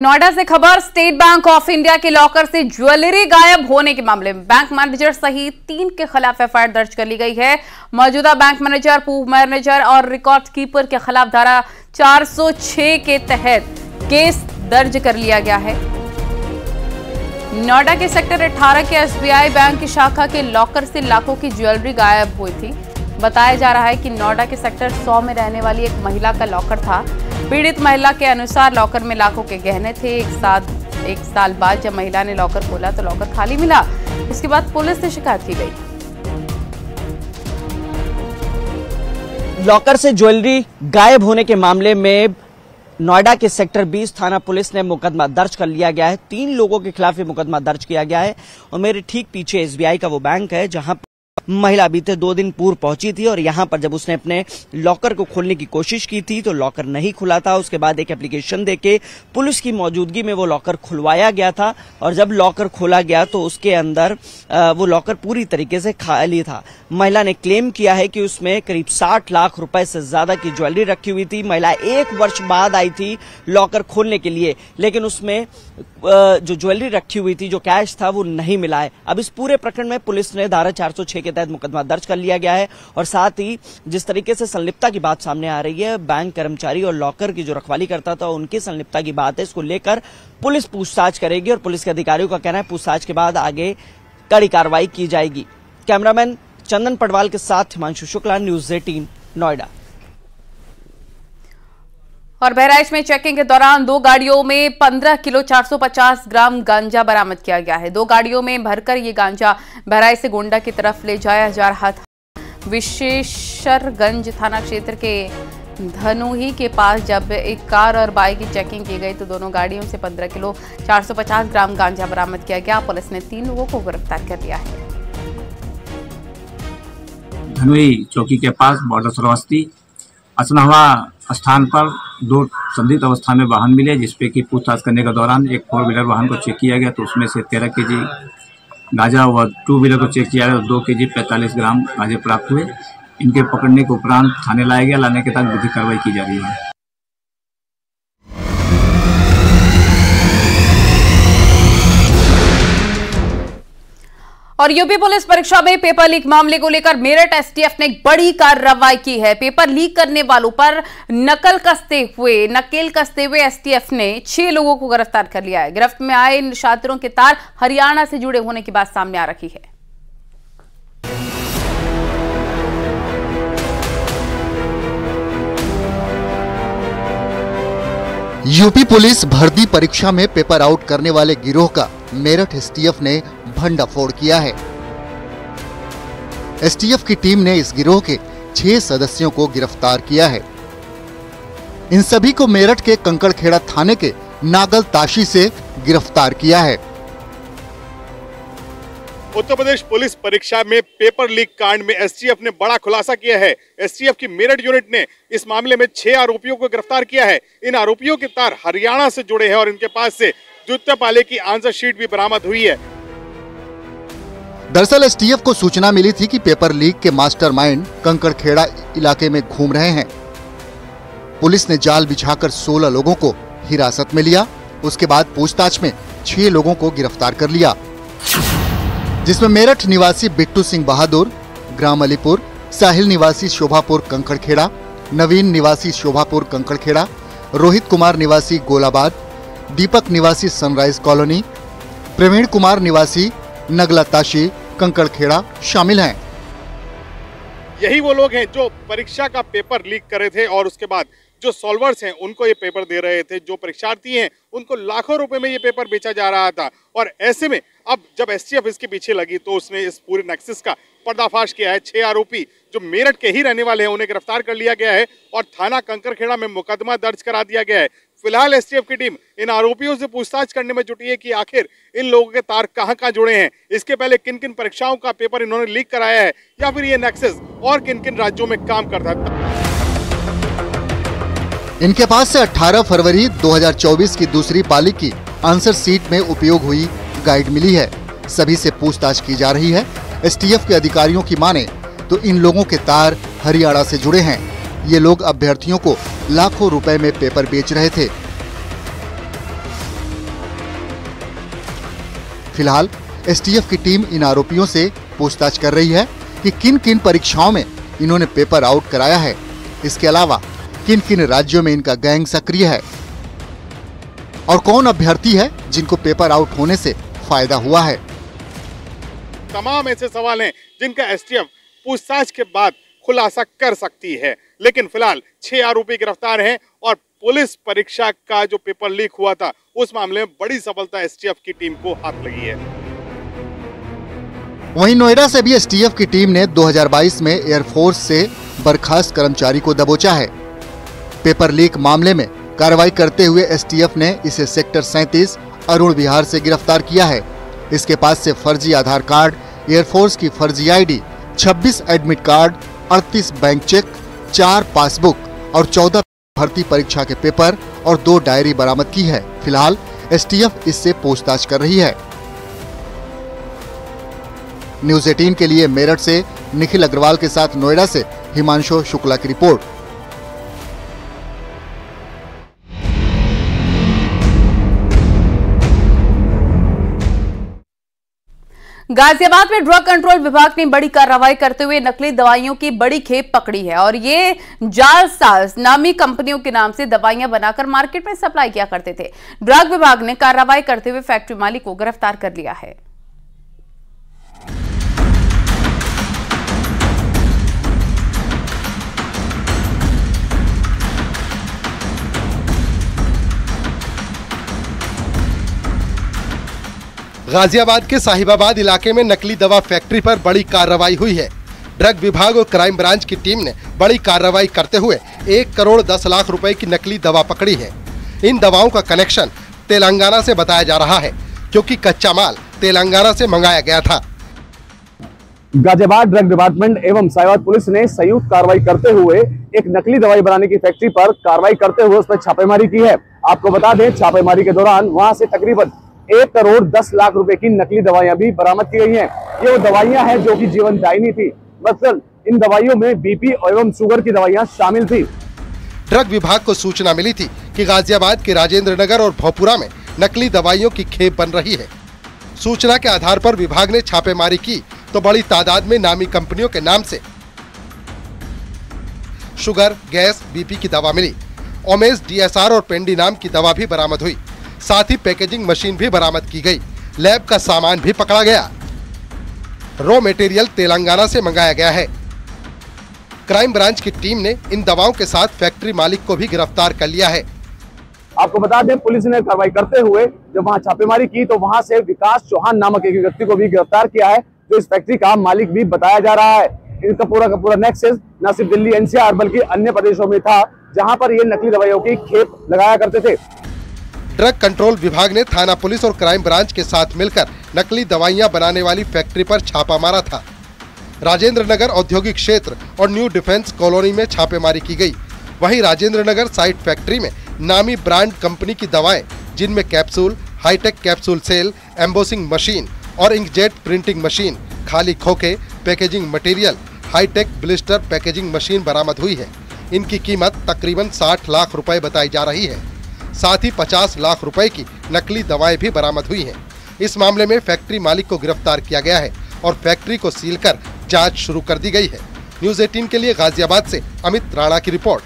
नोएडा से खबर। State bank of India के लॉकर से ज्वेलरी गायब होने के मामले में बैंक मैनेजर सहित 3 के खिलाफ एफआईआर दर्ज कर ली गई है। मौजूदा बैंक मैनेजर, पूर्व मैनेजर और रिकॉर्ड कीपर के खिलाफ धारा 406 के तहत केस दर्ज कर लिया गया है। नोएडा के सेक्टर 18 के एसबीआई बैंक की शाखा के लॉकर से लाखों की ज्वेलरी गायब हुई थी। बताया जा रहा है कि नोएडा के सेक्टर 100 में रहने वाली एक महिला का लॉकर था। पीड़ित महिला के अनुसार लॉकर में लाखों के गहने थे। एक साल बाद जब महिला ने लॉकर खोला तो लॉकर खाली मिला। इसके बाद पुलिस से शिकायत की गई। लॉकर से ज्वेलरी गायब होने के मामले में नोएडा के सेक्टर 20 थाना पुलिस ने मुकदमा दर्ज कर लिया गया है। 3 लोगों के खिलाफ ये मुकदमा दर्ज किया गया है और मेरे ठीक पीछे एसबीआई का वो बैंक है जहां महिला बीते 2 दिन पूर्व पहुंची थी और यहां पर जब उसने अपने लॉकर को खोलने की कोशिश की थी तो लॉकर नहीं खुला था। उसके बाद एक एप्लीकेशन देके पुलिस की मौजूदगी में वो लॉकर खुलवाया गया था और जब लॉकर खोला गया तो उसके अंदर वो लॉकर पूरी तरीके से खाली था। महिला ने क्लेम किया है कि उसमें करीब 60 लाख रुपए से ज्यादा की ज्वेलरी रखी हुई थी। महिला 1 वर्ष बाद आई थी लॉकर खोलने के लिए, लेकिन उसमें जो ज्वेलरी रखी हुई थी, जो कैश था, वो नहीं मिला है। अब इस पूरे प्रकरण में पुलिस ने धारा 406 के तहत मुकदमा दर्ज कर लिया गया है और साथ ही जिस तरीके से संलिप्तता की बात सामने आ रही है, बैंक कर्मचारी और लॉकर की जो रखवाली करता था उनकी संलिप्तता की बात है, इसको लेकर पुलिस पूछताछ करेगी और पुलिस के अधिकारियों का कहना है पूछताछ के बाद आगे कड़ी कार्रवाई की जाएगी। कैमरामैन चंदन पटवाल के साथ हिमांशु शुक्ला, न्यूज़ 18 नोएडा। और बहराइच में चेकिंग के दौरान 2 गाड़ियों में 15 किलो 450 ग्राम गांजा बरामद किया गया है। 2 गाड़ियों में भरकर ये गांजा बहराइच से गोंडा की तरफ ले जाया जा रहा था। विशेषरगंज थाना क्षेत्र के धनुही के पास जब एक कार और बाइक की चेकिंग की गई तो दोनों गाड़ियों से 15 किलो 450 ग्राम गांजा बरामद किया गया। पुलिस ने 3 लोगों को गिरफ्तार कर लिया है। धनुही चौकी के पास बॉर्डर श्रावस्ती असनहवा स्थान पर 2 संदिग्ध अवस्था में वाहन मिले, जिसपे की पूछताछ करने के दौरान एक 4 व्हीलर वाहन को चेक किया गया तो उसमें से 13 केजी गांजा व 2 व्हीलर को चेक किया गया तो 2 केजी 45 ग्राम गांजे प्राप्त हुए। इनके पकड़ने के उपरांत थाने लाया गया। लाने के तहत विधिक कार्रवाई की जा रही है। और यूपी पुलिस परीक्षा में पेपर लीक मामले को लेकर मेरठ एसटीएफ ने एक बड़ी कार्रवाई की है। पेपर लीक करने वालों पर नकेल कसते हुए एसटीएफ ने 6 लोगों को गिरफ्तार कर लिया है। गिरफ्त में आए इन छात्रों के तार हरियाणा से जुड़े होने की बात सामने आ रही है। यूपी पुलिस भर्ती परीक्षा में पेपर आउट करने वाले गिरोह का मेरठ एसटीएफ ने भंडाफोड़ किया है। एसटीएफ की टीम ने इस गिरोह के 6 सदस्यों को गिरफ्तार किया है। इन सभी को मेरठ के कंकड़खेड़ा थाने के नागल ताशी से गिरफ्तार किया है। उत्तर प्रदेश पुलिस परीक्षा में पेपर लीक कांड में एसटीएफ ने बड़ा खुलासा किया है। एसटीएफ की मेरठ यूनिट ने इस मामले में 6 आरोपियों को गिरफ्तार किया है। इन आरोपियों के तार हरियाणा से जुड़े हैं और इनके पास से द्वितीय पाले की आंसर शीट भी बरामद हुई है। दरअसल एसटीएफ को सूचना मिली थी कि पेपर लीक के मास्टरमाइंड कंकड़खेड़ा इलाके में घूम रहे हैं। पुलिस ने जाल बिछाकर 16 लोगों को हिरासत में लिया। उसके बाद पूछताछ में 6 लोगों को गिरफ्तार कर लिया, जिसमें मेरठ निवासी बिट्टू सिंह बहादुर, ग्राम अलीपुर, साहिल निवासी शोभापुर कंकड़खेड़ा, नवीन निवासी शोभापुर कंकड़खेड़ा, रोहित कुमार निवासी गोलाबाद, दीपक निवासी सनराइज कॉलोनी, प्रवीण कुमार निवासी नगला ताशी कंकड़खेड़ा शामिल हैं। यही वो लोग हैं जो परीक्षा का पेपर लीक कर रहे थे और उसके बाद जो सॉल्वर्स हैं उनको ये पेपर दे रहे थे। जो परीक्षार्थी हैं उनको लाखों रुपए में ये पेपर बेचा जा रहा था और ऐसे में अब जब एसटीएफ इसके पीछे लगी तो उसने इस पूरे नेक्सस का पर्दाफाश किया है। 6 आरोपी जो मेरठ के ही रहने वाले हैं उन्हें गिरफ्तार कर लिया गया है और थाना कंकड़खेड़ा में मुकदमा दर्ज करा दिया गया है। फिलहाल एसटीएफ की टीम इन आरोपियों से पूछताछ करने में जुटी है कि आखिर इन लोगों के तार कहां जुड़े हैं, इसके पहले किन किन परीक्षाओं का पेपर इन्होंने लीक कराया है या फिर ये नेक्सस और किन किन राज्यों में काम करता था। इनके पास से 18 फरवरी 2024 की दूसरी पाली की आंसर सीट में उपयोग हुई गाइड मिली है। सभी से पूछताछ की जा रही है। एसटीएफ के अधिकारियों की माने तो इन लोगों के तार हरियाणा से जुड़े हैं। ये लोग अभ्यर्थियों को लाखों रुपए में पेपर बेच रहे थे। फिलहाल एसटीएफ की टीम इन आरोपियों से पूछताछ कर रही है कि किन किन परीक्षाओं में इन्होंने पेपर आउट कराया है। इसके अलावा किन किन राज्यों में इनका गैंग सक्रिय है और कौन अभ्यर्थी है जिनको पेपर आउट होने से फायदा हुआ है। तमाम ऐसे सवाल हैं जिनका एसटीएफ पूछताछ के बाद खुलासा कर सकती है, लेकिन फिलहाल 6 आरोपी गिरफ्तार हैं और पुलिस परीक्षा का जो पेपर लीक हुआ था उस मामले में बड़ी सफलता एसटीएफ की टीम को हाथ लगी है। वहीं नोएडा से भी एसटीएफ की टीम ने 2022 में एयरफोर्स से बर्खास्त कर्मचारी को दबोचा है। पेपर लीक मामले में कार्रवाई करते हुए एसटीएफ ने इसे सेक्टर 37 अरुण विहार से गिरफ्तार किया है। इसके पास से फर्जी आधार कार्ड, एयरफोर्स की फर्जी ID, 26 admit card, 38 bank cheque, 4 passbook और 14 भर्ती परीक्षा के पेपर और 2 डायरी बरामद की है। फिलहाल एसटीएफ इससे पूछताछ कर रही है। न्यूज़ 18 के लिए मेरठ से निखिल अग्रवाल के साथ नोएडा से हिमांशु शुक्ला की रिपोर्ट। गाजियाबाद में ड्रग कंट्रोल विभाग ने बड़ी कार्रवाई करते हुए नकली दवाइयों की बड़ी खेप पकड़ी है और ये जालसाज नामी कंपनियों के नाम से दवाइयां बनाकर मार्केट में सप्लाई किया करते थे। ड्रग विभाग ने कार्रवाई करते हुए फैक्ट्री मालिक को गिरफ्तार कर लिया है। गाजियाबाद के साहिबाबाद इलाके में नकली दवा फैक्ट्री पर बड़ी कार्रवाई हुई है। ड्रग विभाग और क्राइम ब्रांच की टीम ने बड़ी कार्रवाई करते हुए 1 करोड़ 10 लाख रुपए की नकली दवा पकड़ी है। इन दवाओं का कनेक्शन तेलंगाना से बताया जा रहा है, क्योंकि कच्चा माल तेलंगाना से मंगाया गया था। गाजियाबाद ड्रग डिपार्टमेंट एवं साहिबाबाद पुलिस ने संयुक्त कार्रवाई करते हुए एक नकली दवाई बनाने की फैक्ट्री पर कार्रवाई करते हुए उस पर छापेमारी की है। आपको बता दें, छापेमारी के दौरान वहां से तकरीबन 1 करोड़ 10 लाख रुपए की नकली दवाइयां भी बरामद की गई हैं। ये वो दवाइयां हैं जो कि जीवनदायिनी थी। मतलब इन दवाइयों में बीपी एवं शुगर की दवाइयां शामिल थी। ड्रग विभाग को सूचना मिली थी कि गाजियाबाद के राजेंद्र नगर और भोपुरा में नकली दवाइयों की खेप बन रही है। सूचना के आधार पर विभाग ने छापेमारी की तो बड़ी तादाद में नामी कंपनियों के नाम से शुगर, गैस, बीपी की दवा मिली। ओमेस, डीएसआर और पेंडी नाम की दवा भी बरामद हुई। साथ ही पैकेजिंग मशीन भी बरामद की गई। लैब का सामान भी पकड़ा गया। रॉ मटेरियल तेलंगाना से मंगाया गया है। क्राइम ब्रांच की टीम ने इन दवाओं के साथ फैक्ट्री मालिक को भी गिरफ्तार कर लिया है। आपको बता दें, पुलिस ने कार्रवाई करते हुए जब वहां छापेमारी की तो वहां से विकास चौहान नामक एक व्यक्ति को भी गिरफ्तार किया है, जो इस फैक्ट्री का मालिक भी बताया जा रहा है। इनका पूरा का पूरा नेक्सस न सिर्फ दिल्ली एनसीआर बल्कि अन्य प्रदेशों में था, जहां पर ये नकली दवाइयों की खेप लगाया करते थे। ड्रग कंट्रोल विभाग ने थाना पुलिस और क्राइम ब्रांच के साथ मिलकर नकली दवाइयां बनाने वाली फैक्ट्री पर छापा मारा था। राजेंद्र नगर औद्योगिक क्षेत्र और न्यू डिफेंस कॉलोनी में छापेमारी की गई। वहीं राजेंद्र नगर साइट फैक्ट्री में नामी ब्रांड कंपनी की दवाएं, जिनमें capsule, high tech capsule cell, embossing machine और इंकजेट प्रिंटिंग मशीन, खाली खोखे, packaging material, high tech blister packaging machine बरामद हुई है। इनकी कीमत तकरीबन 60 लाख रुपए बताई जा रही है। साथ ही 50 लाख रुपए की नकली दवाएं भी बरामद हुई हैं। इस मामले में फैक्ट्री मालिक को गिरफ्तार किया गया है और फैक्ट्री को सील कर जांच शुरू कर दी गई है। न्यूज़ 18 के लिए गाजियाबाद से अमित राणा की रिपोर्ट।